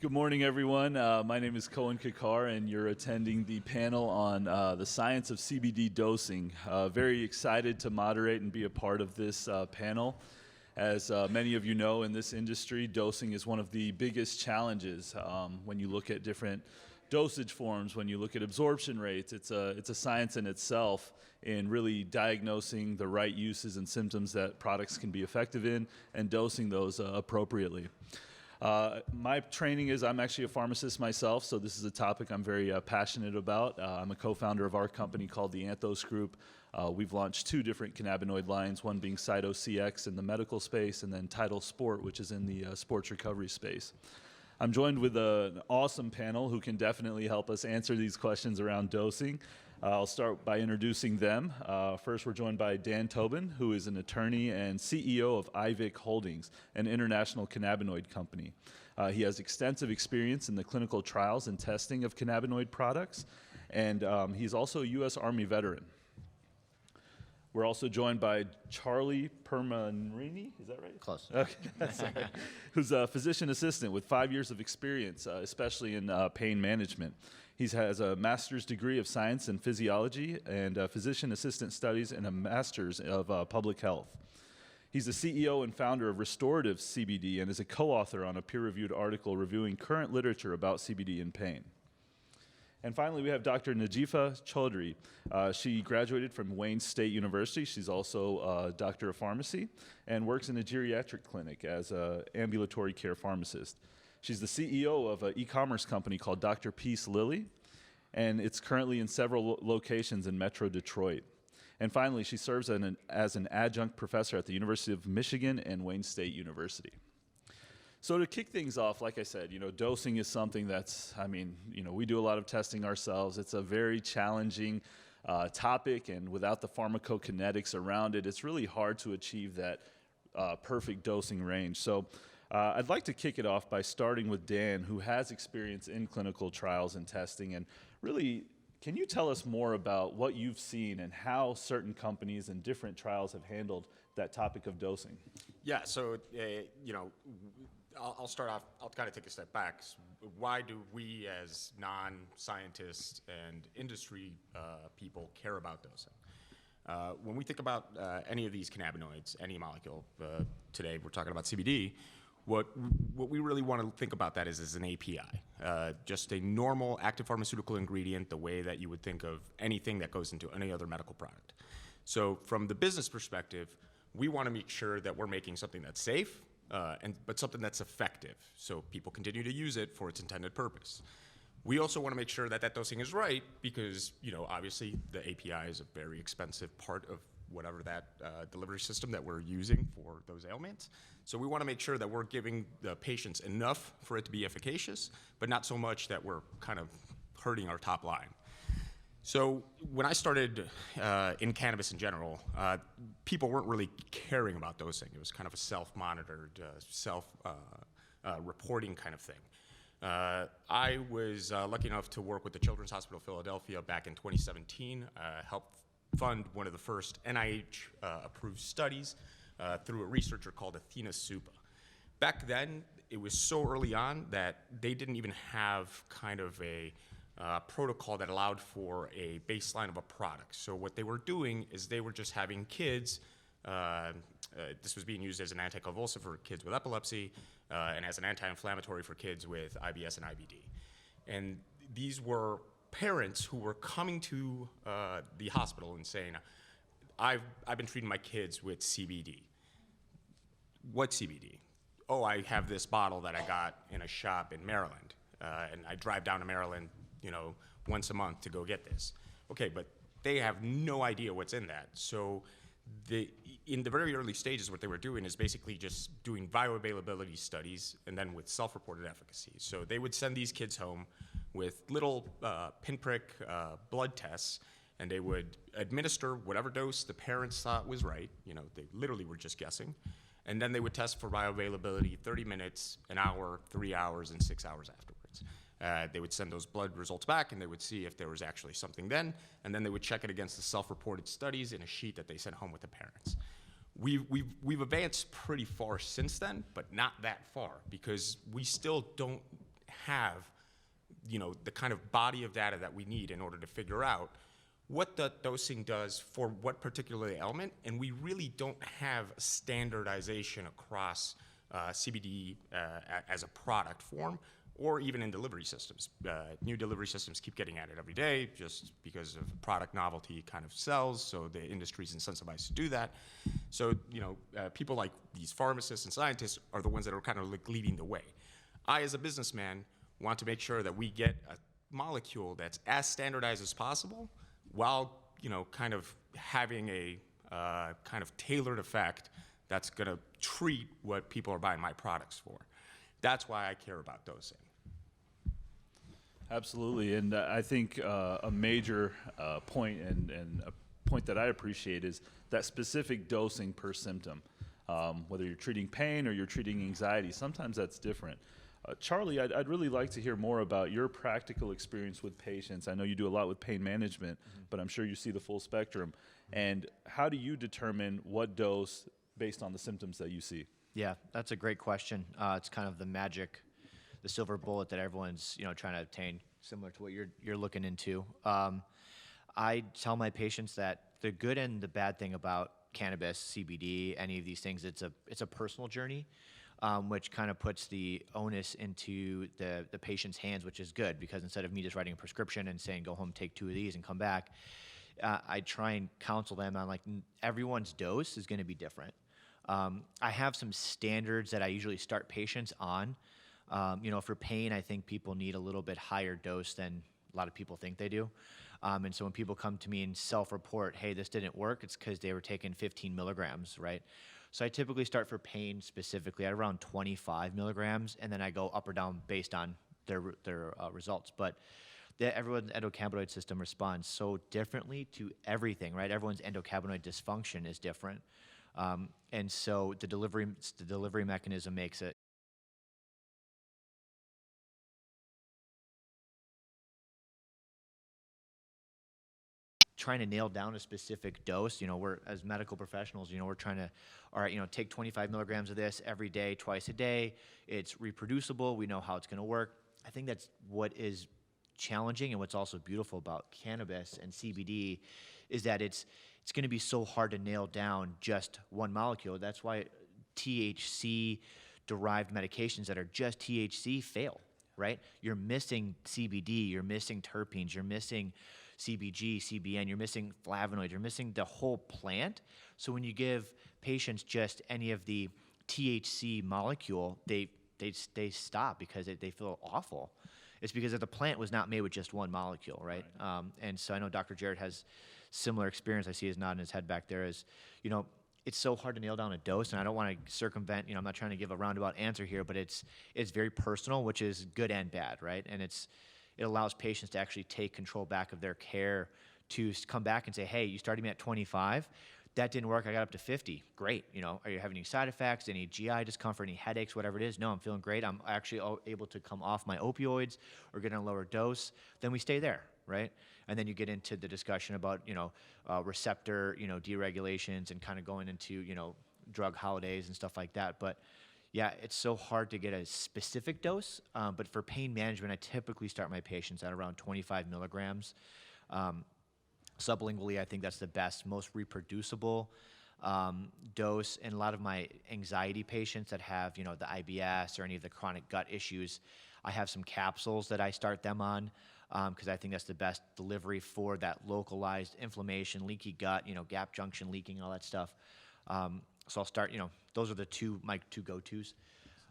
Good morning, everyone. My name is Cohen Kakar, and you're attending the panel on the science of CBD dosing. Very excited to moderate and be a part of this panel. As many of you know, in this industry, dosing is one of the biggest challenges. When you look at different dosage forms, when you look at absorption rates, it's a science in itself in really diagnosing the right uses and symptoms that products can be effective in and dosing those appropriately. My training is I'm actually a pharmacist myself, so this is a topic I'm very passionate about. I'm a co-founder of our company called the Anthos Group. We've launched 2 different cannabinoid lines, one being CytoCX in the medical space, and then Title Sport, which is in the sports recovery space. I'm joined with an awesome panel who can definitely help us answer these questions around dosing. I'll start by introducing them. First, we're joined by Dan Tobin, who is an attorney and CEO of IVIC Holdings, an international cannabinoid company. He has extensive experience in the clinical trials and testing of cannabinoid products, and he's also a U.S. Army veteran. We're also joined by Charlie Permarini, is that right? Close. Okay, who's a physician assistant with 5 years of experience, especially in pain management. He has a master's degree of science and physiology and physician assistant studies and a master's of public health. He's the CEO and founder of Restorative CBD and is a co-author on a peer-reviewed article reviewing current literature about CBD and pain. And finally, we have Dr. Najifa Chaudhry. She graduated from Wayne State University. She's also a doctor of pharmacy and works in a geriatric clinic as an ambulatory care pharmacist. She's the CEO of an e-commerce company called Dr. Peace Lily, and it's currently in several locations in Metro Detroit. And finally, she serves as an adjunct professor at the University of Michigan and Wayne State University. So to kick things off, like I said, dosing is something that's, we do a lot of testing ourselves. It's a very challenging topic, and without the pharmacokinetics around it, it's really hard to achieve that perfect dosing range. So I'd like to kick it off by starting with Dan, who has experience in clinical trials and testing. And really, can you tell us more about what you've seen and how certain companies and different trials have handled that topic of dosing? Yeah, so, I'll start off, I'll kind of take a step back. Why do we as non-scientists and industry people care about dosing? When we think about any of these cannabinoids, any molecule, today we're talking about CBD, what we really want to think about that is as an API, just a normal active pharmaceutical ingredient, the way that you would think of anything that goes into any other medical product. So from the business perspective, we want to make sure that we're making something that's safe, but something that's effective, so people continue to use it for its intended purpose. We also want to make sure that that dosing is right because, obviously the API is a very expensive part of whatever that delivery system that we're using for those ailments. So we want to make sure that we're giving the patients enough for it to be efficacious, but not so much that we're kind of hurting our top line. So when I started in cannabis in general, people weren't really caring about dosing. It was kind of a self-monitored, self-reporting kind of thing. I was lucky enough to work with the Children's Hospital of Philadelphia back in 2017, helped fund one of the first NIH-approved studies through a researcher called Athena Supa. Back then, it was so early on that they didn't even have kind of a protocol that allowed for a baseline of a product. So what they were doing is they were just having kids, this was being used as an anticonvulsant for kids with epilepsy and as an anti-inflammatory for kids with IBS and IBD. And these were parents who were coming to the hospital and saying, I've been treating my kids with CBD. What CBD? Oh, I have this bottle that I got in a shop in Maryland, and I drive down to Maryland, once a month to go get this. Okay, but they have no idea what's in that. So in the very early stages, what they were doing is basically just doing bioavailability studies and then with self-reported efficacy. So they would send these kids home with little pinprick blood tests, and they would administer whatever dose the parents thought was right. They literally were just guessing. And then they would test for bioavailability 30 minutes, an hour, 3 hours, and 6 hours afterwards. They would send those blood results back, and they would see if there was actually something then, and then they would check it against the self-reported studies in a sheet that they sent home with the parents. We've advanced pretty far since then, but not that far, because we still don't have, the kind of body of data that we need in order to figure out what the dosing does for what particular ailment, and we really don't have standardization across CBD as a product form, or even in delivery systems. New delivery systems keep getting added every day just because of product novelty kind of sells, so the industry's incentivized to do that. So, people like these pharmacists and scientists are the ones that are kind of like leading the way. I, as a businessman, want to make sure that we get a molecule that's as standardized as possible while, kind of having a kind of tailored effect that's gonna treat what people are buying my products for. That's why I care about dosing. Absolutely, and I think a major point and a point that I appreciate is that specific dosing per symptom. Whether you're treating pain or you're treating anxiety, sometimes that's different. Charlie, I'd really like to hear more about your practical experience with patients. I know you do a lot with pain management, but I'm sure you see the full spectrum. And how do you determine what dose based on the symptoms that you see? Yeah, that's a great question. It's kind of the silver bullet that everyone's trying to obtain, similar to what you're looking into. I tell my patients that the good and the bad thing about cannabis, CBD, any of these things, it's a personal journey, which kind of puts the onus into the patient's hands, which is good, because instead of me just writing a prescription and saying go home, take 2 of these, and come back, I try and counsel them on everyone's dose is going to be different. I have some standards that I usually start patients on. For pain, I think people need a little bit higher dose than a lot of people think they do. And so when people come to me and self-report, hey, this didn't work, it's because they were taking 15 milligrams, right? So I typically start for pain specifically at around 25 milligrams, and then I go up or down based on their results. But everyone's endocannabinoid system responds so differently to everything, right? Everyone's endocannabinoid dysfunction is different. And so the delivery mechanism makes it trying to nail down a specific dose. We're, as medical professionals, we're trying to, all right, take 25 milligrams of this every day, twice a day. It's reproducible. We know how it's going to work. I think that's what is challenging, and what's also beautiful about cannabis and CBD is that it's going to be so hard to nail down just one molecule. That's why THC-derived medications that are just THC fail, right? You're missing CBD, you're missing terpenes, you're missing CBG, CBN, you're missing flavonoids, you're missing the whole plant. So when you give patients just any of the THC molecule, they stop because they feel awful. It's because the plant was not made with just one molecule, right? And so I know Dr. Jarrett has similar experience. I see his nod in his head back there. It's so hard to nail down a dose, and I don't want to circumvent, I'm not trying to give a roundabout answer here, but it's very personal, which is good and bad, right? And it allows patients to actually take control back of their care, to come back and say, hey, you started me at 25, that didn't work, I got up to 50, great. Are you having any side effects, any GI discomfort, any headaches, whatever it is? No, I'm feeling great. I'm actually able to come off my opioids or get a lower dose. Then we stay there, right? And then you get into the discussion about, receptor, deregulations, and kind of going into, drug holidays and stuff like that. But yeah, it's so hard to get a specific dose. But for pain management, I typically start my patients at around 25 milligrams. Sublingually, I think that's the best, most reproducible dose. And a lot of my anxiety patients that have, the IBS or any of the chronic gut issues, I have some capsules that I start them on, because I think that's the best delivery for that localized inflammation, leaky gut, gap junction leaking, all that stuff. So I'll start, those are my two go-tos,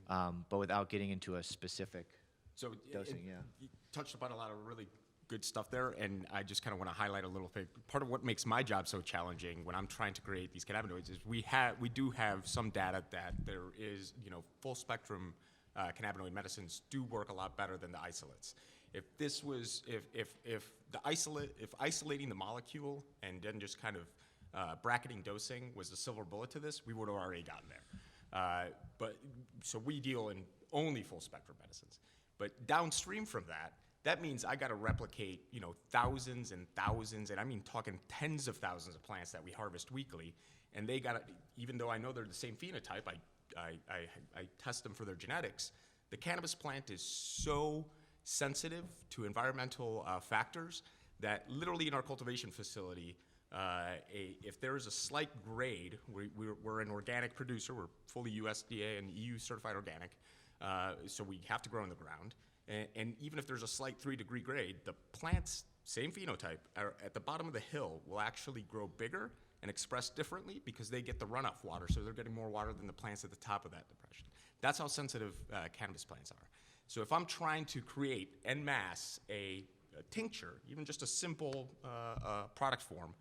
but without getting into a specific dosing. You touched upon a lot of really good stuff there, and I just kind of want to highlight a little bit. Part of what makes my job so challenging when I'm trying to create these cannabinoids is we do have some data that there is, full spectrum cannabinoid medicines do work a lot better than the isolates. If isolating the molecule and then just kind of bracketing dosing was the silver bullet to this, we would have already gotten there. So we deal in only full spectrum medicines. But downstream from that, that means I got to replicate, thousands and thousands, and I mean talking tens of thousands of plants that we harvest weekly, and they got to, even though I know they're the same phenotype, I test them for their genetics, The cannabis plant is so sensitive to environmental factors that literally in our cultivation facility, if there is a slight grade, we're an organic producer, we're fully USDA and EU certified organic, so we have to grow in the ground. And even if there's a slight 3-degree grade, the plants, same phenotype, are at the bottom of the hill will actually grow bigger and express differently because they get the runoff water, so they're getting more water than the plants at the top of that depression. That's how sensitive cannabis plants are. So if I'm trying to create en masse a tincture, even just a simple product form,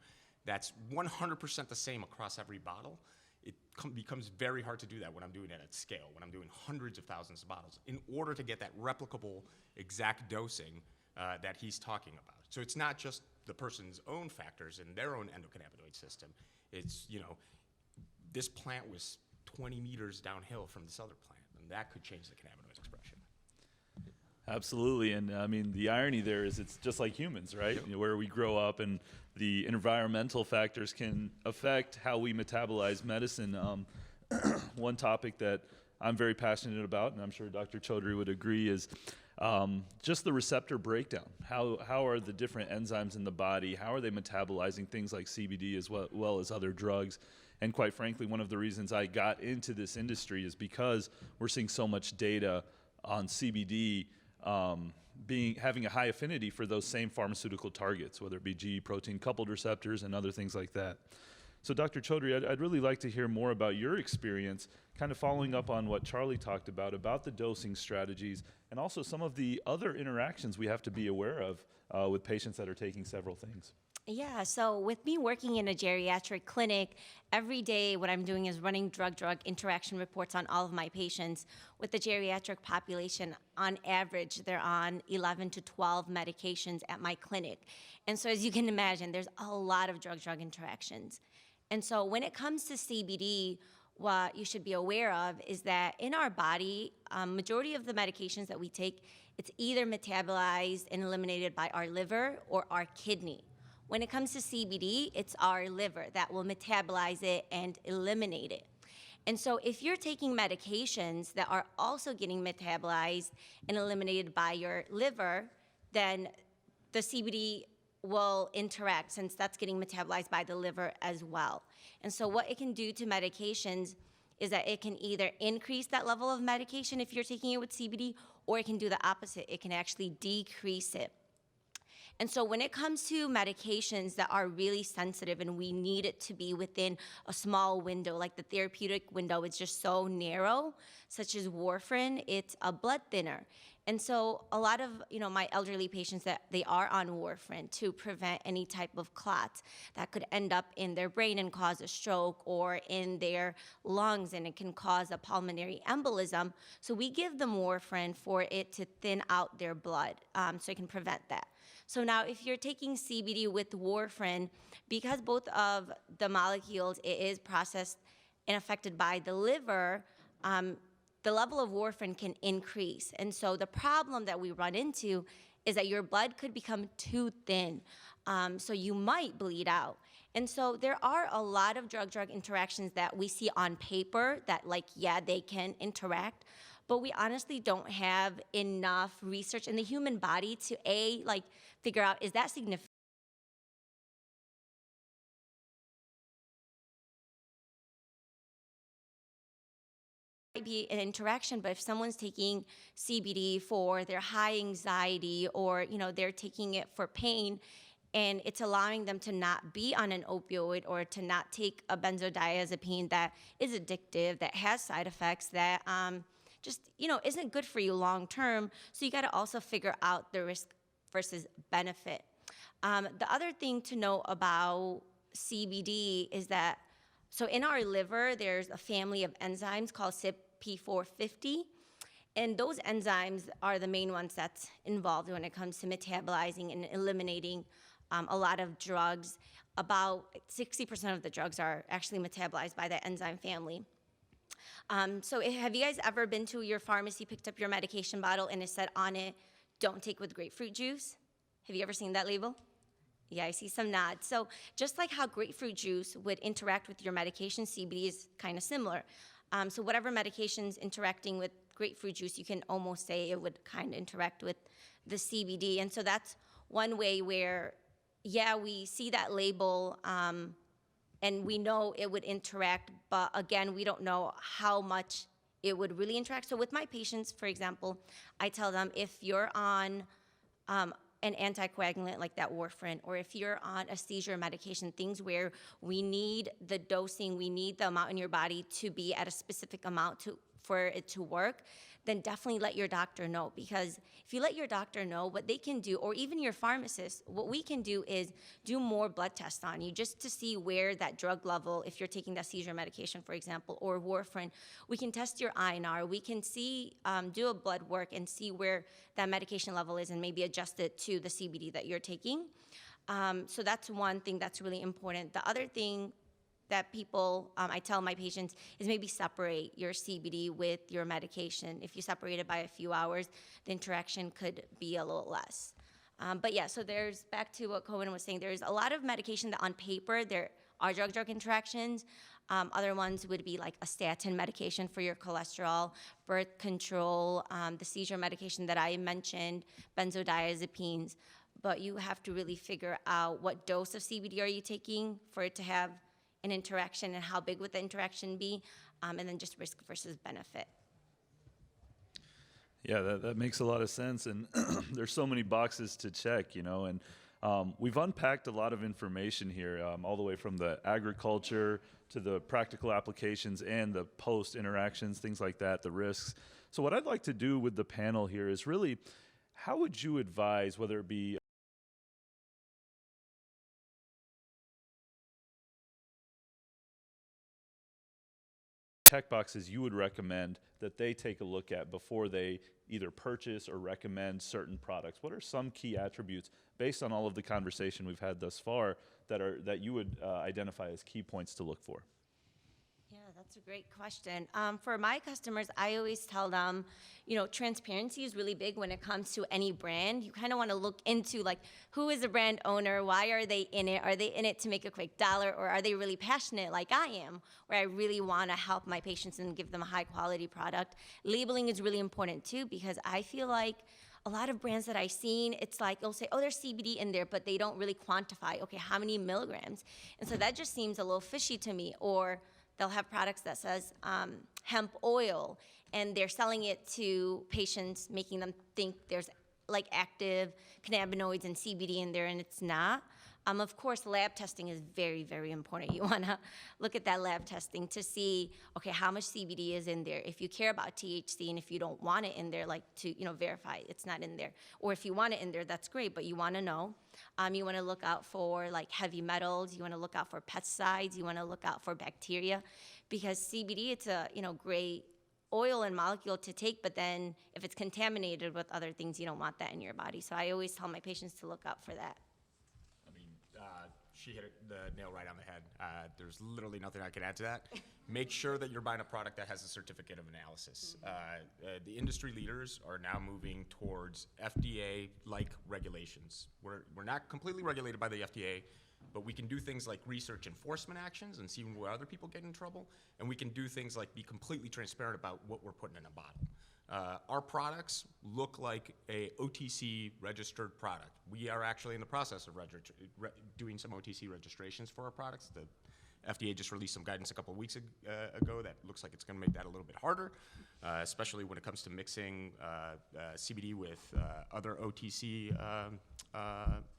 that's 100% the same across every bottle, it becomes very hard to do that when I'm doing it at scale, when I'm doing hundreds of thousands of bottles, in order to get that replicable exact dosing that he's talking about. So it's not just the person's own factors and their own endocannabinoid system. It's, this plant was 20 meters downhill from this other plant, and that could change the cannabinoid expression. Absolutely, and I mean, the irony there is it's just like humans, right? Yep. Where we grow up and the environmental factors can affect how we metabolize medicine. One topic that I'm very passionate about, and I'm sure Dr. Chaudhry would agree, is just the receptor breakdown. How are the different enzymes in the body, how are they metabolizing things like CBD as well as other drugs? And quite frankly, one of the reasons I got into this industry is because we're seeing so much data on CBD having a high affinity for those same pharmaceutical targets, whether it be G protein coupled receptors and other things like that. So Dr. Chaudhry, I'd really like to hear more about your experience, kind of following up on what Charlie talked about the dosing strategies, and also some of the other interactions we have to be aware of with patients that are taking several things. Yeah, so with me working in a geriatric clinic, every day what I'm doing is running drug-drug interaction reports on all of my patients. With the geriatric population, on average, they're on 11 to 12 medications at my clinic. And so as you can imagine, there's a lot of drug-drug interactions. And so when it comes to CBD, what you should be aware of is that in our body, majority of the medications that we take, it's either metabolized and eliminated by our liver or our kidney. When it comes to CBD, it's our liver that will metabolize it and eliminate it. And so if you're taking medications that are also getting metabolized and eliminated by your liver, then the CBD will interact since that's getting metabolized by the liver as well. And so what it can do to medications is that it can either increase that level of medication if you're taking it with CBD, or it can do the opposite. It can actually decrease it. And so when it comes to medications that are really sensitive and we need it to be within a small window, like the therapeutic window is just so narrow, such as warfarin, it's a blood thinner. And so a lot of my elderly patients, that they are on warfarin to prevent any type of clots that could end up in their brain and cause a stroke, or in their lungs and it can cause a pulmonary embolism. So we give them warfarin for it to thin out their blood, so it can prevent that. So now if you're taking CBD with warfarin, because both of the molecules, it is processed and affected by the liver, the level of warfarin can increase. And so the problem that we run into is that your blood could become too thin, so you might bleed out. And so there are a lot of drug-drug interactions that we see on paper that, they can interact, but we honestly don't have enough research in the human body to figure out, is that significant? Might be an interaction, but if someone's taking CBD for their high anxiety, or they're taking it for pain, and it's allowing them to not be on an opioid or to not take a benzodiazepine that is addictive, that has side effects, that isn't good for you long term. So you got to also figure out the risk versus benefit. The other thing to know about CBD is that, so in our liver, there's a family of enzymes called CYP450, and those enzymes are the main ones that's involved when it comes to metabolizing and eliminating a lot of drugs. About 60% of the drugs are actually metabolized by that enzyme family. So have you guys ever been to your pharmacy, picked up your medication bottle, and it said on it, "Don't take with grapefruit juice"? Have you ever seen that label? Yeah, I see some nods. So just like how grapefruit juice would interact with your medication, CBD is kind of similar. So whatever medication's interacting with grapefruit juice, you can almost say it would kind of interact with the CBD. And so that's one way where, yeah, we see that label and we know it would interact, but again, we don't know how much it would really interact. So with my patients, for example, I tell them if you're on an anticoagulant like that warfarin, or if you're on a seizure medication, things where we need the dosing, we need the amount in your body to be at a specific amount for it to work, then definitely let your doctor know. Because if you let your doctor know, what they can do, or even your pharmacist, what we can do is do more blood tests on you just to see where that drug level, if you're taking that seizure medication, for example, or warfarin, we can test your INR. We can see, do a blood work and see where that medication level is and maybe adjust it to the CBD that you're taking. So that's one thing that's really important. The other thing that people, I tell my patients, is maybe separate your CBD with your medication. If you separate it by a few hours, the interaction could be a little less. But yeah, so there's, back to what Cohen was saying, there's a lot of medication that on paper, there are drug-drug interactions. Other ones would be like a statin medication for your cholesterol, birth control, the seizure medication that I mentioned, benzodiazepines. But you have to really figure out what dose of CBD are you taking for it to have an interaction, and how big would the interaction be, and then just risk versus benefit. Yeah, that makes a lot of sense, and there's so many boxes to check, you know, and we've unpacked a lot of information here, all the way from the agriculture to the practical applications and the post interactions, things like that, the risks. So what I'd like to do with the panel here is really, how would you advise, whether it be tech boxes you would recommend that they take a look at before they either purchase or recommend certain products? What are some key attributes based on all of the conversation we've had thus far that you would identify as key points to look for? Yeah, that's a great question. For my customers, I always tell them, you know, transparency is really big when it comes to any brand. You kind of want to look into, like, who is the brand owner? Why are they in it? Are they in it to make a quick dollar, or are they really passionate like I am, where I really want to help my patients and give them a high quality product? Labeling is really important too, because I feel like a lot of brands that I've seen, it's like they'll say, oh, there's CBD in there, but they don't really quantify, okay, how many milligrams? And so that just seems a little fishy to me. Or they'll have products that says hemp oil, and they're selling it to patients, making them think there's like active cannabinoids and CBD in there, and it's not. Of course, lab testing is very, very important. You want to look at that lab testing to see, okay, how much CBD is in there. If you care about THC and if you don't want it in there, like to, you know, verify it's not in there. Or if you want it in there, that's great, but you want to know. You want to look out for like heavy metals. You want to look out for pesticides. You want to look out for bacteria, because CBD, it's a, you know, great oil and molecule to take, but then if it's contaminated with other things, you don't want that in your body. So I always tell my patients to look out for that. She hit the nail right on the head. There's literally nothing I can add to that. Make sure that you're buying a product that has a certificate of analysis. The industry leaders are now moving towards FDA-like regulations. We're not completely regulated by the FDA, but we can do things like research enforcement actions and see where other people get in trouble, and we can do things like be completely transparent about what we're putting in a bottle. Our products look like a OTC registered product. We are actually in the process of doing some OTC registrations for our products. The FDA just released some guidance a couple of weeks ago that looks like it's going to make that a little bit harder, especially when it comes to mixing CBD with other OTC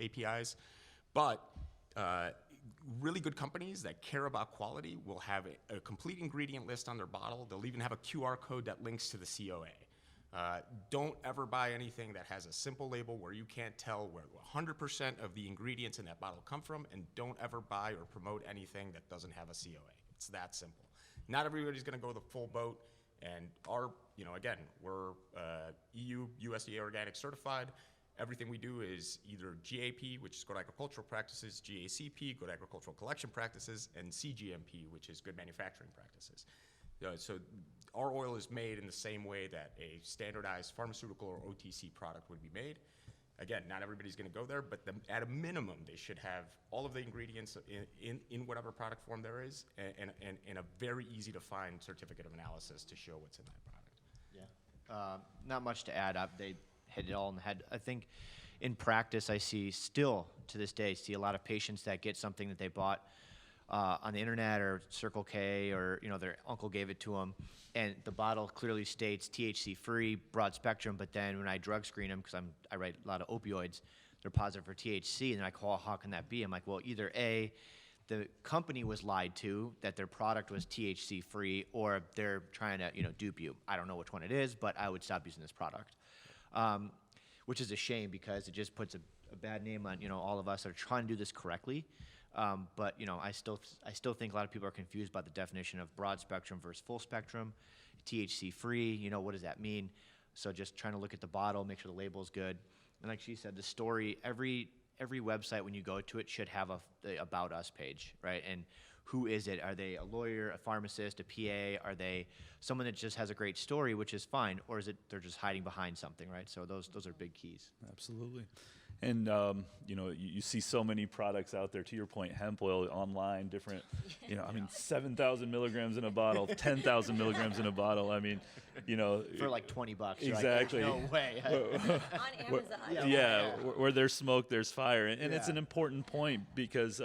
APIs. But really good companies that care about quality will have a complete ingredient list on their bottle. They'll even have a QR code that links to the COA. Don't ever buy anything that has a simple label where you can't tell where 100% of the ingredients in that bottle come from, and don't ever buy or promote anything that doesn't have a COA. It's that simple. Not everybody's going to go the full boat, and our, you know, again, we're EU, USDA organic certified. Everything we do is either GAP, which is Good Agricultural Practices, GACP, Good Agricultural Collection Practices, and CGMP, which is Good Manufacturing Practices. So our oil is made in the same way that a standardized pharmaceutical or OTC product would be made. Again, not everybody's going to go there, but at a minimum, they should have all of the ingredients in whatever product form there is, and a very easy to find certificate of analysis to show what's in that product. Yeah. Not much to add up. They hit it all in the head. I think in practice, I still to this day, see a lot of patients that get something that they bought on the internet or Circle K, or their uncle gave it to them, and the bottle clearly states THC free, broad spectrum. But then when I drug screen them, because I write a lot of opioids, they're positive for THC, and then I call, how can that be? I'm like, well, either A, the company was lied to that their product was THC free, or they're trying to dupe you. I don't know which one it is, but I would stop using this product, which is a shame because it just puts a bad name on all of us that are trying to do this correctly. But I still think a lot of people are confused by the definition of broad spectrum versus full spectrum, THC free. What does that mean? So just trying to look at the bottle, make sure the label is good, and like she said, the story. Every website, when you go to it, should have the About Us page, right? And who is it? Are they a lawyer, a pharmacist, a PA? Are they someone that just has a great story, which is fine, or is it they're just hiding behind something, right? So those are big keys. Absolutely. And, you see so many products out there, to your point, hemp oil online, different, 7,000 milligrams in a bottle, 10,000 milligrams in a bottle. I mean, For like $20. Exactly. Like, no way. On Amazon. Yeah, where there's smoke, there's fire. And it's an important point because,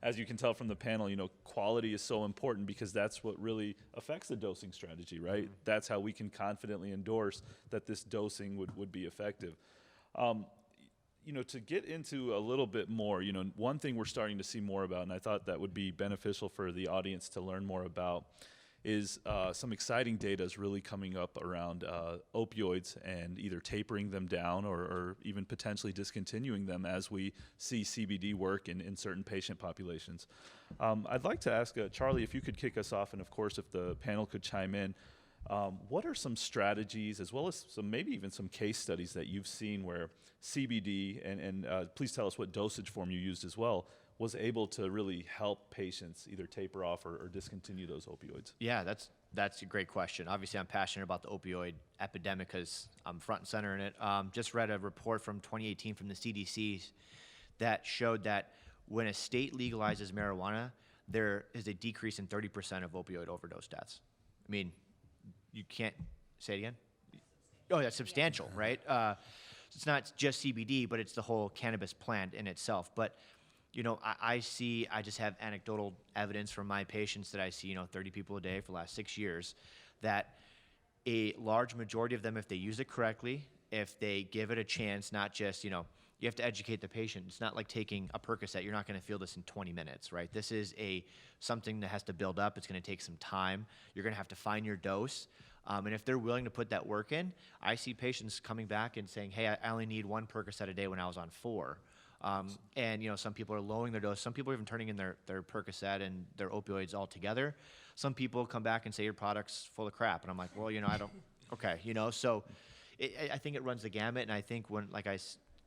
as you can tell from the panel, quality is so important because that's what really affects the dosing strategy, right? Mm-hmm. That's how we can confidently endorse that this dosing would be effective. To get into a little bit more, one thing we're starting to see more about, and I thought that would be beneficial for the audience to learn more about, is some exciting data is really coming up around opioids and either tapering them down or even potentially discontinuing them as we see CBD work in certain patient populations. I'd like to ask Charlie if you could kick us off, and of course if the panel could chime in. What are some strategies, as well as maybe even some case studies that you've seen where CBD, and please tell us what dosage form you used as well, was able to really help patients either taper off or discontinue those opioids? Yeah, that's a great question. Obviously, I'm passionate about the opioid epidemic because I'm front and center in it. Just read a report from 2018 from the CDC that showed that when a state legalizes marijuana, there is a decrease in 30% of opioid overdose deaths. I mean, you can't say it again? Oh, that's substantial, right? It's not just CBD, but it's the whole cannabis plant in itself. But, I just have anecdotal evidence from my patients that I see, 30 people a day for the last 6 years, that a large majority of them, if they use it correctly, if they give it a chance, not just, you have to educate the patient. It's not like taking a Percocet. You're not going to feel this in 20 minutes, right? This is something that has to build up. It's going to take some time. You're going to have to find your dose. And if they're willing to put that work in, I see patients coming back and saying, hey, I only need 1 Percocet a day when I was on 4. And, some people are lowering their dose. Some people are even turning in their Percocet and their opioids altogether. Some people come back and say your product's full of crap. And I'm like, well, I don't, okay, so I think it runs the gamut. And I think like I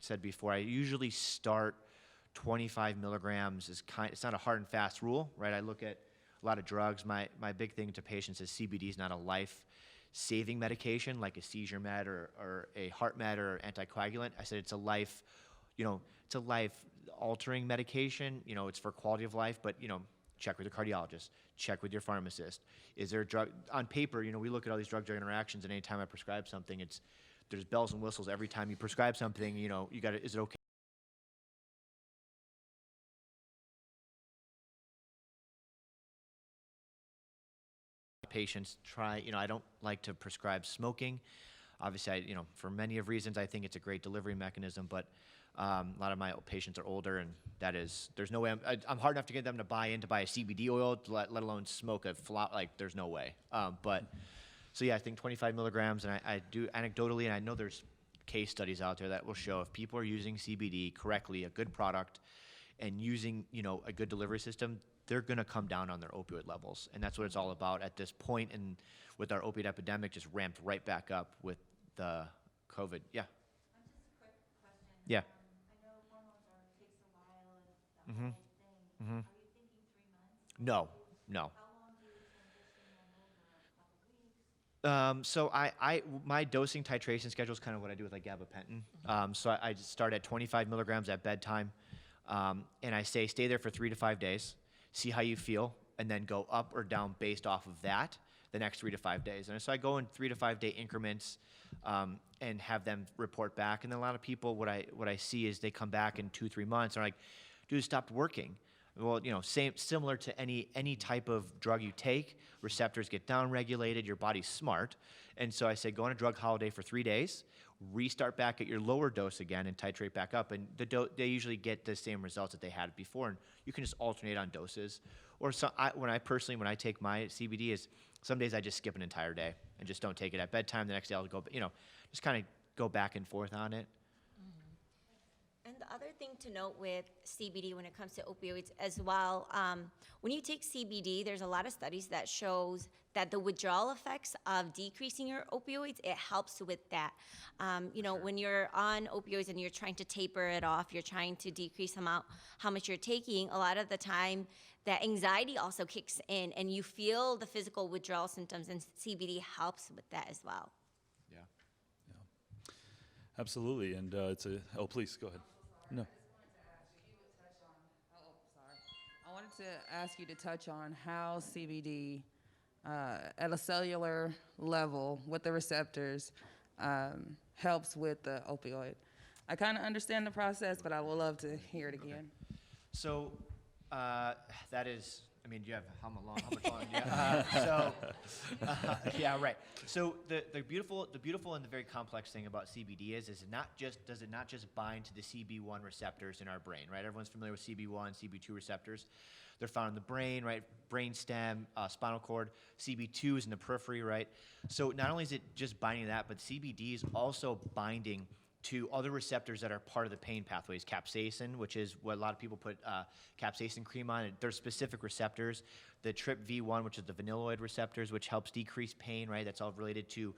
said before, I usually start 25 milligrams it's not a hard and fast rule, right? I look at a lot of drugs. My big thing to patients is CBD is not a life-saving medication like a seizure med or a heart med or anticoagulant. I said it's a life, it's a life-altering medication. It's for quality of life, but, check with your cardiologist, check with your pharmacist. Is there a drug, on paper, we look at all these drug-drug interactions, and anytime I prescribe something, there's bells and whistles every time you prescribe something, is it okay? Patients try, I don't like to prescribe smoking. Obviously, for many of reasons, I think it's a great delivery mechanism, but a lot of my patients are older, and there's no way, I'm hard enough to get them to buy a CBD oil, let alone smoke a flower, there's no way. So yeah, I think 25 milligrams, and I do anecdotally, and I know there's case studies out there that will show if people are using CBD correctly, a good product, and using, a good delivery system, they're going to come down on their opioid levels. And that's what it's all about at this point. And with our opioid epidemic just ramped right back up with the COVID. Yeah. Just a quick question. Yeah. I know hormones takes a while and that whole thing. Mhm. Are you thinking 3 months? No. How long do you transition them over? A couple weeks? So my dosing titration schedule is kind of what I do with gabapentin. So I just start at 25 milligrams at bedtime, and I say stay there for 3 to 5 days, see how you feel, and then go up or down based off of that. the next 3 to 5 days. And so I go in 3 to 5 day increments and have them report back. And then a lot of people, what I see is they come back in 2-3 months and are like, dude, it stopped working. Well, similar to any type of drug you take, receptors get downregulated, your body's smart. And so I say, go on a drug holiday for 3 days, restart back at your lower dose again and titrate back up. And they usually get the same results that they had before. And you can just alternate on doses. Or when I take my CBD is some days I just skip an entire day and just don't take it at bedtime. The next day I'll go, just kind of go back and forth on it. And the other thing to note with CBD when it comes to opioids as well, when you take CBD, there's a lot of studies that shows that the withdrawal effects of decreasing your opioids, it helps with that. When you're on opioids and you're trying to taper it off, you're trying to decrease how much you're taking, a lot of the time that anxiety also kicks in and you feel the physical withdrawal symptoms, and CBD helps with that as well. Yeah. Absolutely. And please go ahead. No. I wanted to ask you to touch on how CBD, at a cellular level with the receptors, helps with the opioid. I kind of understand the process, but I would love to hear it again. So that is, do you have how much longer do you have? Yeah, right. So the beautiful and the very complex thing about CBD is does it not just bind to the CB1 receptors in our brain, right? Everyone's familiar with CB1, CB2 receptors. They're found in the brain, right? Brain stem, spinal cord. CB2 is in the periphery, right? So not only is it just binding to that, but CBD is also binding to other receptors that are part of the pain pathways. Capsaicin, which is what a lot of people put capsaicin cream on. There's specific receptors. The TRPV1, which is the vanilloid receptors, which helps decrease pain, right? That's all related to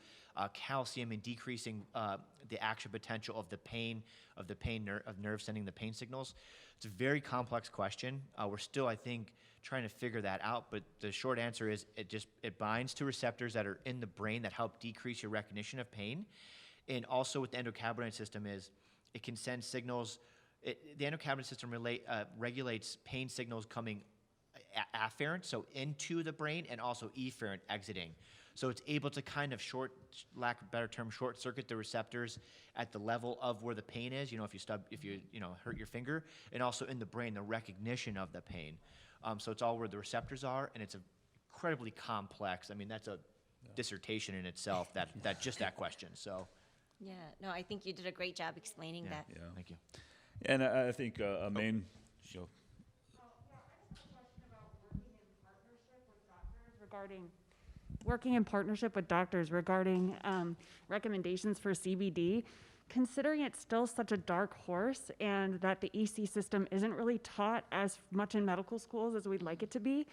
calcium and decreasing the action potential of the pain of nerve sending the pain signals. It's a very complex question. We're still, I think, trying to figure that out. But the short answer is it binds to receptors that are in the brain that help decrease your recognition of pain. And also with the endocannabinoid system is it can send signals. The endocannabinoid system regulates pain signals coming afferent, so into the brain, and also efferent, exiting. So it's able to kind of lack of a better term, short circuit the receptors at the level of where the pain is. If you hurt your finger, and also in the brain, the recognition of the pain. So it's all where the receptors are, and it's incredibly complex. That's a dissertation in itself. That question. So. Yeah, no, I think you did a great job explaining that. Yeah. Thank you. And I think a main. Go. I just have a question about working in partnership with doctors regarding recommendations for CBD, considering it's still such a dark horse and that the EC system isn't really taught as much in medical schools as we'd like it to be.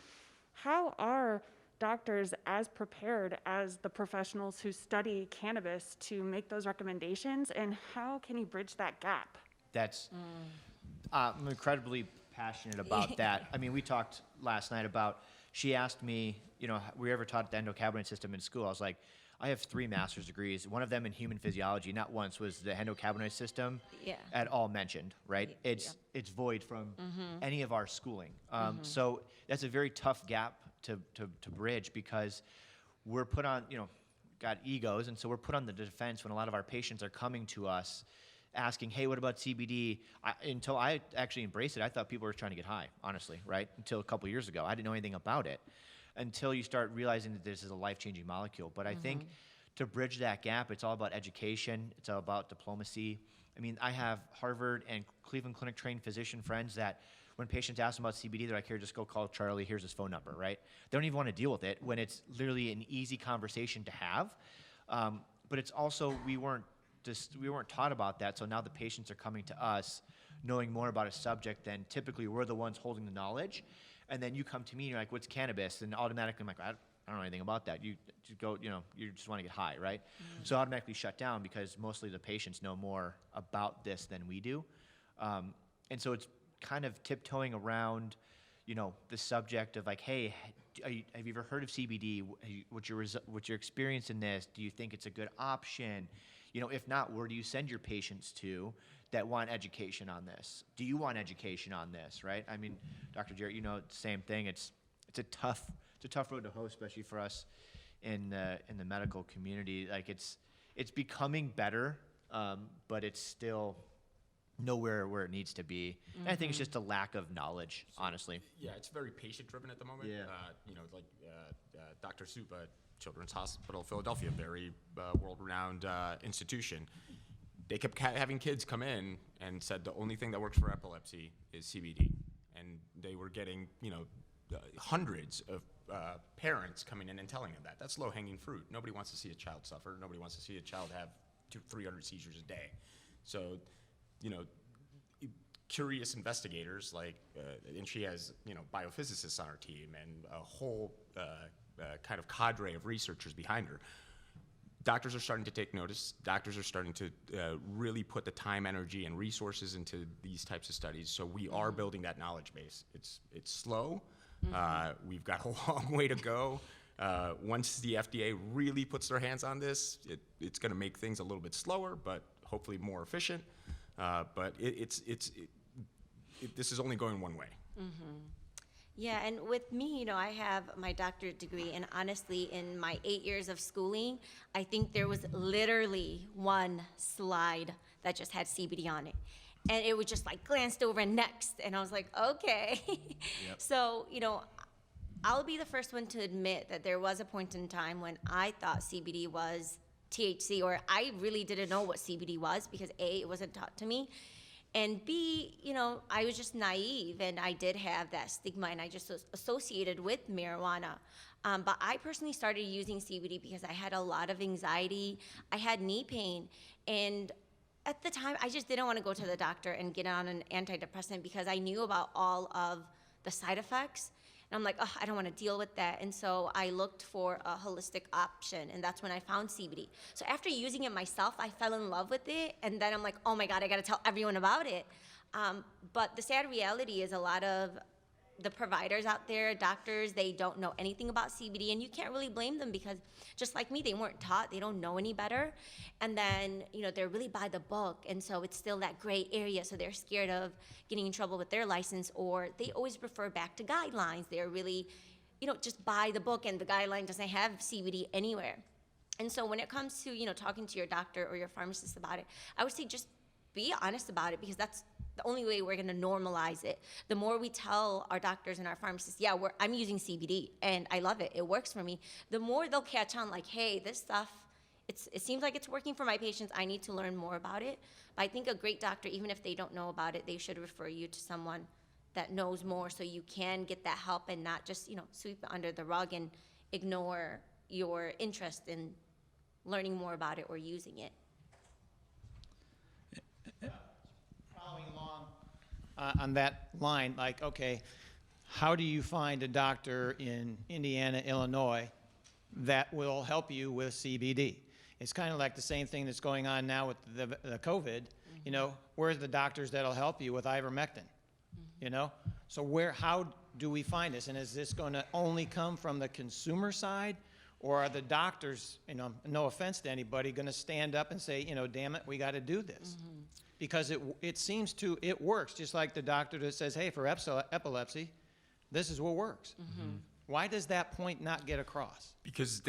How are doctors as prepared as the professionals who study cannabis to make those recommendations, and how can you bridge that gap? I'm incredibly passionate about that. We talked last night about, she asked me, were you ever taught the endocannabinoid system in school? I was like, I have 3 master's degrees, one of them in human physiology. Not once was the endocannabinoid system at all mentioned, right? It's void from any of our schooling. So that's a very tough gap to bridge, because we're put on, got egos, and so we're put on the defense when a lot of our patients are coming to us asking, hey, what about CBD? Until I actually embraced it, I thought people were trying to get high, honestly, right? Until a couple years ago. I didn't know anything about it until you start realizing that this is a life-changing molecule. But I think to bridge that gap, it's all about education. It's all about diplomacy. I have Harvard and Cleveland Clinic trained physician friends that when patients ask them about CBD, they're like, here, just go call Charlie. Here's his phone number, right? They don't even want to deal with it when it's literally an easy conversation to have. But it's also, we weren't taught about that. So now the patients are coming to us knowing more about a subject than typically we're the ones holding the knowledge. And then you come to me and you're like, what's cannabis? And automatically I'm like, I don't know anything about that. You just go, you just want to get high, right? So automatically shut down, because mostly the patients know more about this than we do. And so it's kind of tiptoeing around, the subject of like, hey, have you ever heard of CBD? What's your experience in this? Do you think it's a good option? If not, where do you send your patients to that want education on this? Do you want education on this, right? Dr. Jarrett, the same thing. It's a tough road to hoe, especially for us in the medical community. Like it's becoming better, but it's still nowhere where it needs to be. And I think it's just a lack of knowledge, honestly. Yeah, it's very patient-driven at the moment. Yeah. Like Dr. Supa, Children's Hospital Philadelphia, very world-renowned institution. They kept having kids come in and said the only thing that works for epilepsy is CBD. And they were getting, hundreds of parents coming in and telling them that. That's low-hanging fruit. Nobody wants to see a child suffer. Nobody wants to see a child have 300 seizures a day. So, curious investigators and she has, biophysicists on her team and a whole kind of cadre of researchers behind her. Doctors are starting to take notice. Doctors are starting to really put the time, energy, and resources into these types of studies. So we are building that knowledge base. It's slow. We've got a long way to go. Once the FDA really puts their hands on this, it's going to make things a little bit slower, but hopefully more efficient. But this is only going one way. Yeah, and with me, I have my doctorate degree, and honestly, in my 8 years of schooling, I think there was literally one slide that just had CBD on it. And it was just glanced over and next, and I was like, okay. Yep. So, I'll be the first one to admit that there was a point in time when I thought CBD was THC, or I really didn't know what CBD was because A, it wasn't taught to me, and B, I was just naive, and I did have that stigma, and I just associated with marijuana. But I personally started using CBD because I had a lot of anxiety. I had knee pain, and at the time, I just didn't want to go to the doctor and get on an antidepressant because I knew about all of the side effects. And I'm like, oh, I don't want to deal with that. And so I looked for a holistic option, and that's when I found CBD. So after using it myself, I fell in love with it, and then I'm like, oh my God, I got to tell everyone about it. But the sad reality is a lot of the providers out there, doctors, they don't know anything about CBD, and you can't really blame them because just like me, they weren't taught, they don't know any better. And then, they're really by the book, and so it's still that gray area, so they're scared of getting in trouble with their license, or they always refer back to guidelines. They're really, just by the book, and the guideline doesn't have CBD anywhere. And so when it comes to, talking to your doctor or your pharmacist about it, I would say just be honest about it, because that's the only way we're going to normalize it. The more we tell our doctors and our pharmacists, yeah, I'm using CBD and I love it, it works for me, the more they'll catch on, like, hey, this stuff, it seems like it's working for my patients, I need to learn more about it. But I think a great doctor, even if they don't know about it, they should refer you to someone that knows more, so you can get that help and not just, sweep it under the rug and ignore your interest in learning more about it or using it. Following along on that line, okay, how do you find a doctor in Indiana, Illinois that will help you with CBD? It's kind of like the same thing that's going on now with the COVID. Where's the doctors that'll help you with ivermectin? So how do we find this? And is this going to only come from the consumer side? Or are the doctors, no offense to anybody, going to stand up and say, damn it, we got to do this? Because it seems it works, just like the doctor that says, hey, for epilepsy, this is what works. Why does that point not get across? Because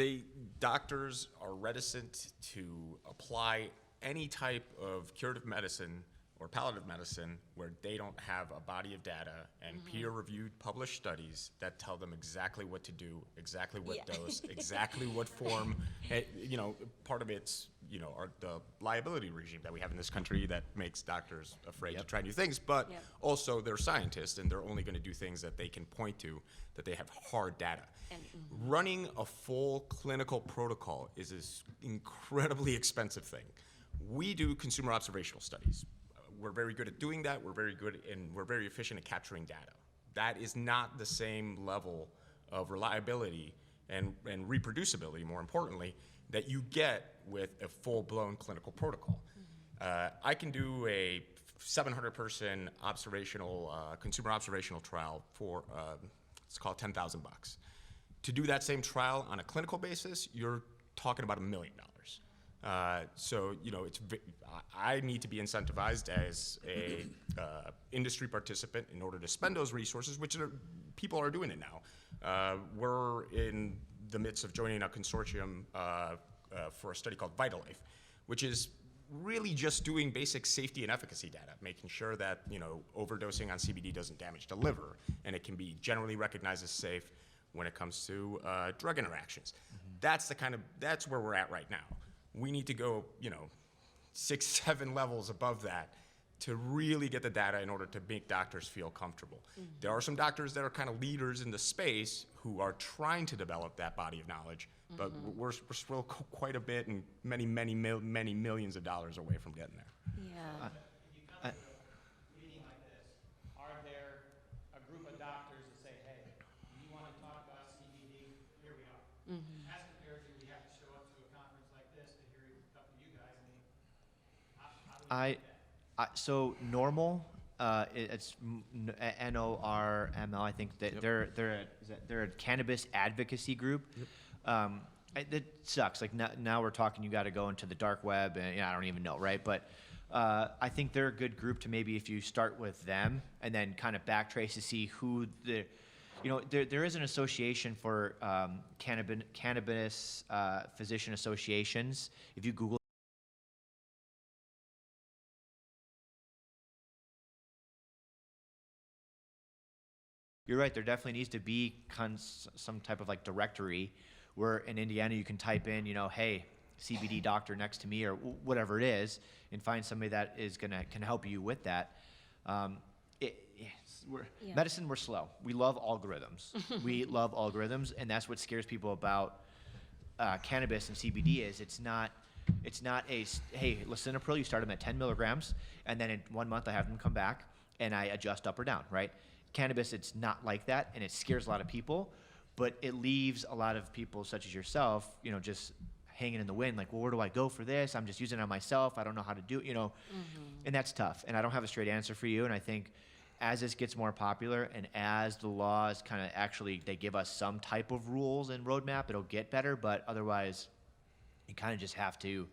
doctors are reticent to apply any type of curative medicine or palliative medicine where they don't have a body of data and peer-reviewed published studies that tell them exactly what to do, exactly what dose, exactly what form. Part of it's, are the liability regime that we have in this country that makes doctors afraid to try new things, but also they're scientists and they're only going to do things that they can point to, that they have hard data. Running a full clinical protocol is an incredibly expensive thing. We do consumer observational studies. We're very good at doing that. We're very good and we're very efficient at capturing data. That is not the same level of reliability and reproducibility, more importantly, that you get with a full-blown clinical protocol. I can do a 700-person consumer observational trial for, it's called $10,000. To do that same trial on a clinical basis, you're talking about $1 million. So I need to be incentivized as a industry participant in order to spend those resources, which people are doing it now. We're in the midst of joining a consortium for a study called VitaLife, which is really just doing basic safety and efficacy data, making sure that, you know, overdosing on CBD doesn't damage the liver, and it can be generally recognized as safe when it comes to drug interactions. That's where we're at right now. We need to go, you know, 6, 7 levels above that to really get the data in order to make doctors feel comfortable. There are some doctors that are kind of leaders in the space who are trying to develop that body of knowledge, but we're still quite a bit and many millions of dollars away from getting there. Yeah. If you come to a meeting like this, are there a group of doctors that say, hey, you want to talk about CBD? Here we are. As compared to we have to show up to a conference like this to hear a couple of you guys. I mean, how do we do that? So Normal, it's NORML. I think that they're a cannabis advocacy group. It sucks. Like now we're talking. You got to go into the dark web, and I don't even know, right? But I think they're a good group to maybe if you start with them and then kind of backtrace to see who the, you know, there is an association for cannabis physician associations. If you Google. You're right. There definitely needs to be some type of like directory where in Indiana you can type in, you know, hey, CBD doctor next to me or whatever it is, and find somebody that can help you with that. Medicine, we're slow. We love algorithms. We love algorithms, and that's what scares people about cannabis and CBD is it's not a hey, lisinopril. You start them at 10 milligrams, and then in 1 month I have them come back and I adjust up or down, right? Cannabis, it's not like that, and it scares a lot of people, but it leaves a lot of people, such as yourself, you know, just hanging in the wind, like, well, where do I go for this? I'm just using it on myself. I don't know how to do it, you know, and that's tough. And I don't have a straight answer for you. And I think as this gets more popular and as the laws kind of actually, they give us some type of rules and roadmap, it'll get better. But otherwise, you kind of just have to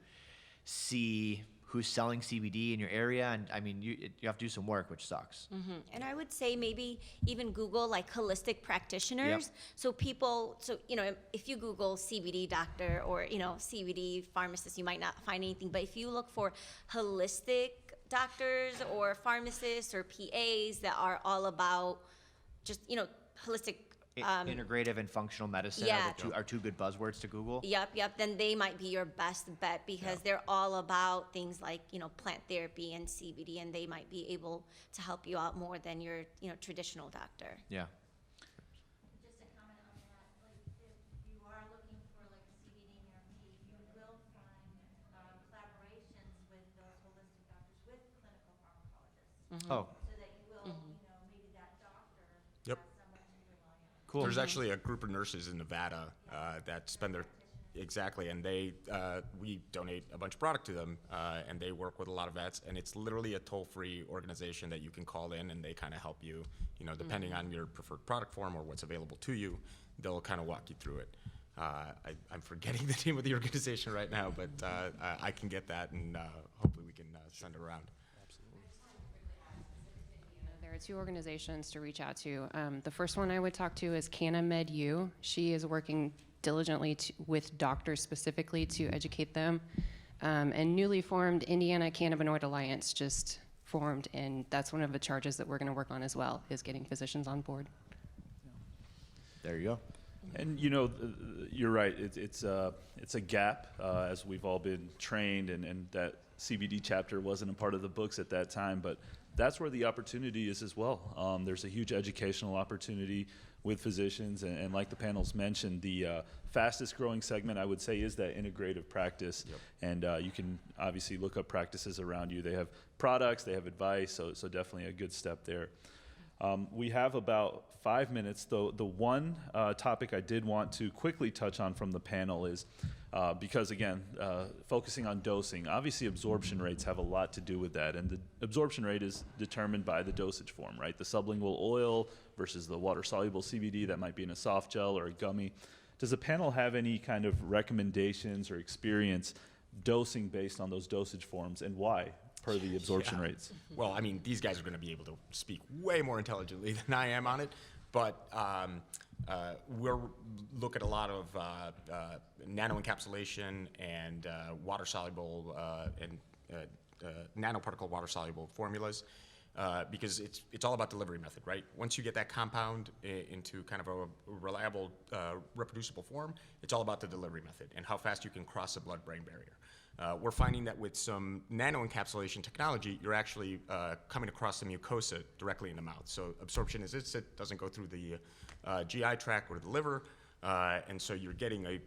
see who's selling CBD in your area, and I mean, you have to do some work, which sucks. And I would say maybe even Google like holistic practitioners. Yep. So you know, if you Google CBD doctor or, you know, CBD pharmacist, you might not find anything. But if you look for holistic doctors or pharmacists or PAs that are all about just, you know, holistic. Integrative and functional medicine are two good buzzwords to Google. Yep. Then they might be your best bet because they're all about things like, you know, plant therapy and CBD, and they might be able to help you out more than your, you know, traditional doctor. Yeah. Just a comment on that, like if you are looking for like a CBD therapy, you will find collaborations with those holistic doctors with clinical pharmacologists. Oh, So that you will, you know, maybe that doctor Yep. has someone to rely on. cool. There's actually a group of nurses in Nevada that spend their exactly, and we donate a bunch of product to them, and they work with a lot of vets, and it's literally a toll-free organization that you can call in, and they kind of help you, you know, depending on your preferred product form or what's available to you, they'll kind of walk you through it. I'm forgetting the name of the organization right now, but I can get that, and hopefully we can send it around. There are 2 organizations to reach out to. The first one I would talk to is CannaMedU. She is working diligently with doctors specifically to educate them. And newly formed Indiana Cannabinoid Alliance just formed, and that's one of the charges that we're going to work on as well, is getting physicians on board. There you go. And you know, you're right. It's a gap as we've all been trained, and that CBD chapter wasn't a part of the books at that time, but that's where the opportunity is as well. There's a huge educational opportunity with physicians, and like the panels mentioned, the fastest growing segment I would say is that integrative practice. Yep. And you can obviously look up practices around you. They have products, they have advice, so definitely a good step there. We have about 5 minutes, though. The one topic I did want to quickly touch on from the panel is, because again, focusing on dosing, obviously absorption rates have a lot to do with that, and the absorption rate is determined by the dosage form, right? The sublingual oil versus the water-soluble CBD that might be in a soft gel or a gummy. Does the panel have any kind of recommendations or experience dosing based on those dosage forms, and why, per the absorption rates? Well, I mean, these guys are going to be able to speak way more intelligently than I am on it, but We're look at a lot of nanoencapsulation and water-soluble and nanoparticle water-soluble formulas because it's all about delivery method, right? Once you get that compound into kind of a reliable, reproducible form, it's all about the delivery method and how fast you can cross the blood-brain barrier. We're finding that with some nanoencapsulation technology, you're actually coming across the mucosa directly in the mouth. So absorption is instant, doesn't go through the GI tract or the liver, and so you're getting a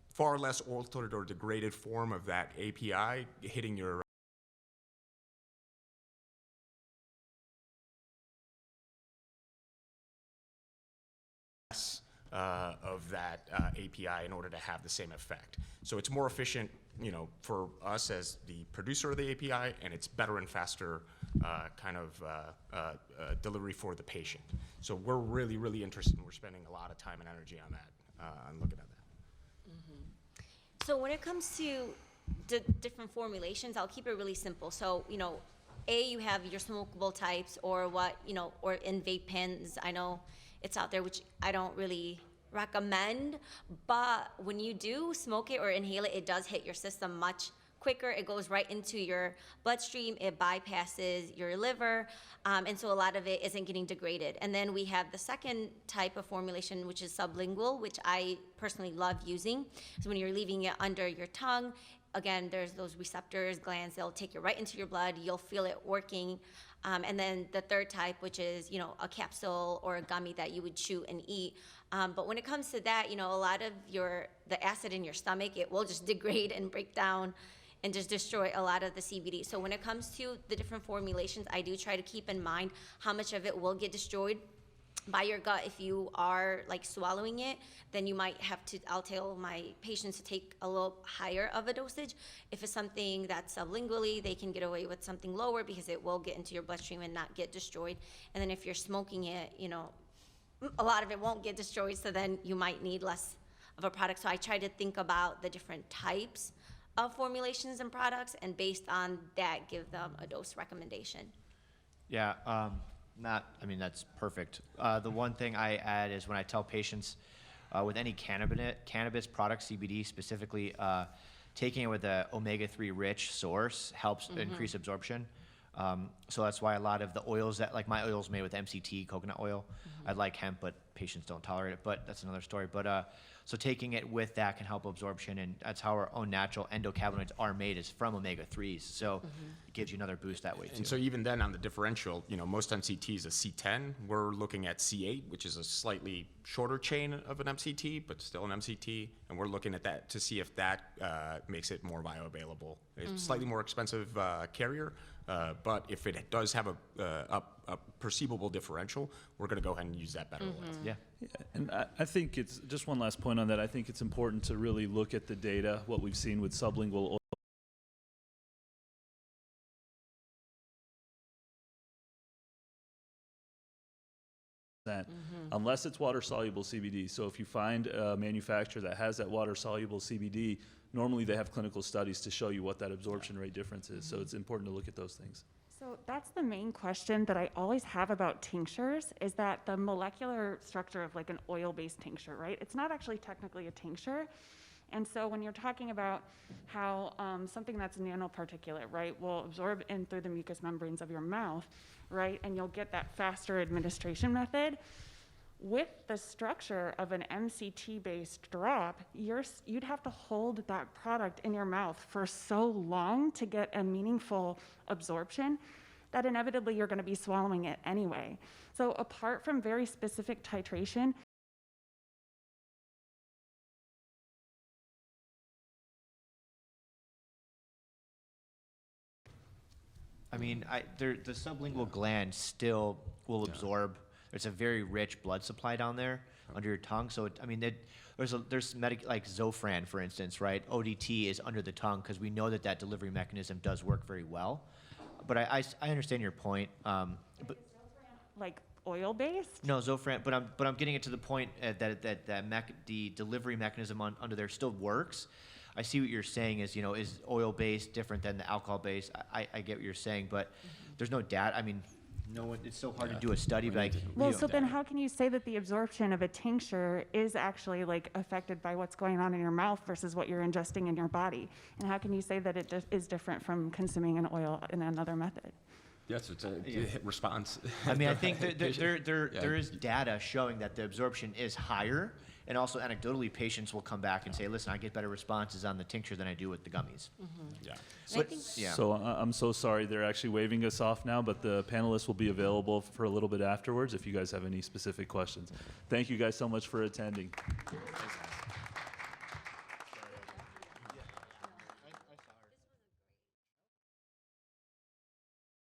far less altered or degraded form of that API hitting your of that API in order to have the same effect. So it's more efficient, you know, for us as the producer of the API, and it's better and faster delivery for the patient. So we're really, really interested, and we're spending a lot of time and energy on that, on looking at that. So when it comes to the different formulations, I'll keep it really simple. So, you know, you have your smokable types or what, you know, or in vape pens. I know it's out there, which I don't really recommend, but when you do smoke it or inhale it, it does hit your system much quicker. It goes right into your bloodstream. It bypasses your liver, and so a lot of it isn't getting degraded. And then we have the second type of formulation, which is sublingual, which I personally love using. So when you're leaving it under your tongue, again, there's those receptors, glands, they'll take it right into your blood. You'll feel it working. And then the third type, which is, you know, a capsule or a gummy that you would chew and eat. But when it comes to that, you know, a lot of the acid in your stomach, it will just degrade and break down and just destroy a lot of the CBD. So when it comes to the different formulations, I do try to keep in mind how much of it will get destroyed by your gut. If you are like swallowing it, then you might have to, I'll tell my patients to take a little higher of a dosage. If it's something that's sublingually, they can get away with something lower because it will get into your bloodstream and not get destroyed. And then if you're smoking it, you know, a lot of it won't get destroyed, so then you might need less of a product. So I try to think about the different types of formulations and products, and based on that, give them a dose recommendation. Yeah, that's perfect. The one thing I add is when I tell patients with any cannabis product, CBD specifically, taking it with a omega-3 rich source helps increase absorption. So that's why a lot of the oils that, like my oil's made with MCT, coconut oil. I like hemp, but patients don't tolerate it, but that's another story. But so taking it with that can help absorption, and that's how our own natural endocannabinoids are made, is from omega-3s. So it gives you another boost that way too. And so even then on the differential, you know, most MCT is a C10. We're looking at C8, which is a slightly shorter chain of an MCT, but still an MCT. And we're looking at that to see if that makes it more bioavailable. It's a slightly more expensive carrier, but if it does have a perceivable differential, we're going to go ahead and use that better oil. Yeah. And I think it's just one last point on that. I think it's important to really look at the data, what we've seen with sublingual oil. Unless it's water-soluble CBD. So if you find a manufacturer that has that water-soluble CBD, normally they have clinical studies to show you what that absorption rate difference is. So it's important to look at those things. So that's the main question that I always have about tinctures, is that the molecular structure of like an oil-based tincture, right? It's not actually technically a tincture. And so when you're talking about how something that's nanoparticulate, right, will absorb in through the mucous membranes of your mouth, right, and you'll get that faster administration method, with the structure of an MCT-based drop, you'd have to hold that product in your mouth for so long to get a meaningful absorption that inevitably you're going to be swallowing it anyway. So apart from very specific titration, I mean, the sublingual gland still will absorb. There's a very rich blood supply down there under your tongue. So, there's like Zofran, for instance, right? ODT is under the tongue because we know that delivery mechanism does work very well. But I understand your point. But like oil-based? No, Zofran, but I'm getting it to the point that the delivery mechanism under there still works. I see what you're saying is oil-based different than the alcohol-based. I get what you're saying, but there's no data. I mean, No one, it's so hard to do a study, but like, Well, you know, so then how can you say that the absorption of a tincture is actually like affected by what's going on in your mouth versus what you're ingesting in your body? And how can you say that it is different from consuming an oil in another method? Yes, it's a response. I mean, I think there Yeah. is data showing that the absorption is higher, and also anecdotally, patients will come back and say, listen, I get better responses on the tincture than I do with the gummies. Yeah. And I think Yeah. So I'm so sorry, they're actually waving us off now, but the panelists will be available for a little bit afterwards if you guys have any specific questions. Thank you guys so much for attending. Thanks, guys.